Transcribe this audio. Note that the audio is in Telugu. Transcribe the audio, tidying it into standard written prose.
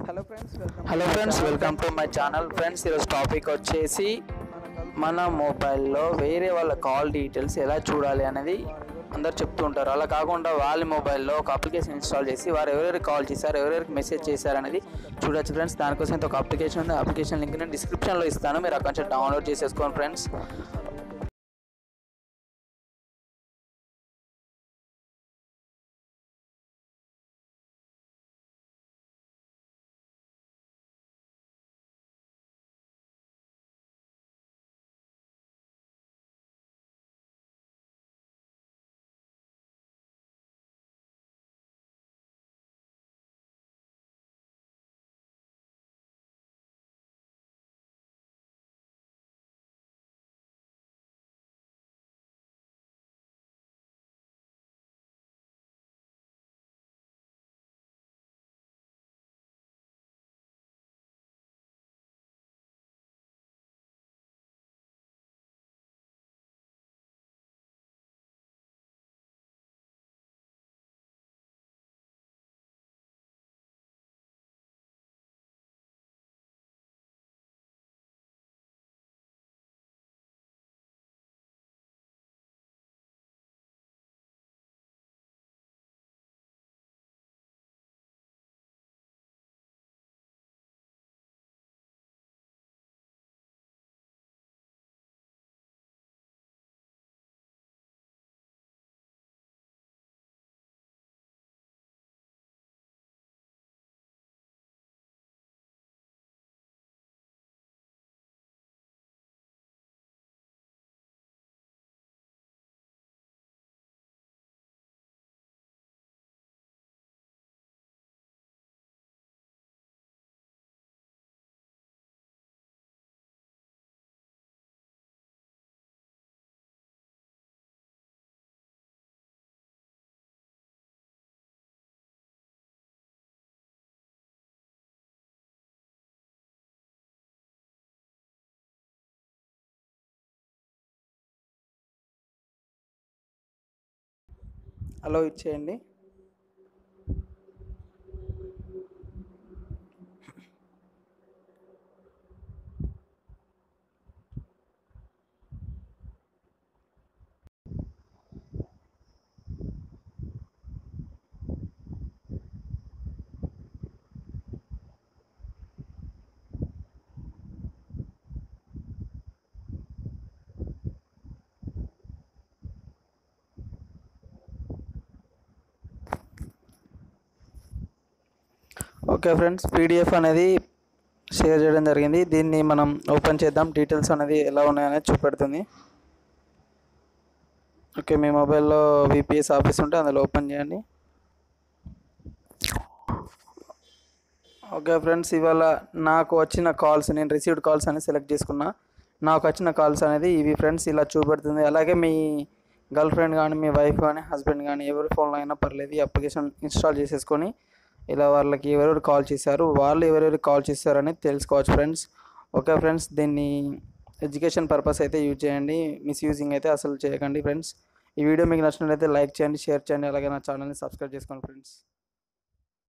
Hello friends, welcome to my channel. Friends, ఈరోజు టాపిక్ వచ్చేసి మన మొబైల్లో వేరే వాళ్ళ కాల్ డీటెయిల్స్ ఎలా చూడాలి అనేది అందరు చెప్తూ ఉంటారు. అలా కాకుండా వాళ్ళ మొబైల్లో ఒక అప్లికేషన్ ఇన్స్టాల్ చేసి వారు ఎవరెవరికి కాల్ చేశారు, ఎవరెవరికి మెసేజ్ చేశారు అనేది చూడొచ్చు ఫ్రెండ్స్. దానికోసం ఒక అప్లికేషన్ ఉంది. అప్లికేషన్ లింక్ నేను డిస్క్రిప్షన్లో ఇస్తాను, మీరు అక్కడి నుంచి డౌన్లోడ్ చేసేసుకోండి ఫ్రెండ్స్. హలో ఇచ్చేయండి. ఓకే ఫ్రెండ్స్, పీడిఎఫ్ అనేది షేర్ చేయడం జరిగింది. దీన్ని మనం ఓపెన్ చేద్దాం. డీటెయిల్స్ అనేది ఎలా ఉన్నాయనేది చూపెడుతుంది. ఓకే, మీ మొబైల్లో విపిఎస్ ఆఫీస్ ఉంటే అందులో ఓపెన్ చేయండి. ఓకే ఫ్రెండ్స్, ఇవాళ నాకు వచ్చిన కాల్స్, నేను రిసీవ్డ్ కాల్స్ అని సెలెక్ట్ చేసుకున్నా. నాకు వచ్చిన కాల్స్ అనేది ఇవి ఫ్రెండ్స్, ఇలా చూపెడుతుంది. అలాగే మీ గర్ల్ ఫ్రెండ్ కానీ, మీ వైఫ్ కానీ, హస్బెండ్ కానీ ఎవరి ఫోన్లో అయినా పర్లేదు, ఈ అప్లికేషన్ ఇన్స్టాల్ చేసేసుకొని ఇలా వాళ్ళకి ఎవరెవరు కాల్ చేశారు, వాళ్ళు ఎవరెవరికి కాల్ చేశారు అనేది తెలుసుకోవచ్చు ఫ్రెండ్స్. ఓకే ఫ్రెండ్స్, దీన్ని ఎడ్యుకేషన్ పర్పస్ అయితే యూజ్ చేయండి, మిస్యూజింగ్ అయితే అసలు చేయకండి ఫ్రెండ్స్. ఈ వీడియో మీకు నచ్చినట్లయితే లైక్ చేయండి, షేర్ చేయండి, అలాగే నా ఛానల్ని సబ్స్క్రైబ్ చేసుకోండి ఫ్రెండ్స్.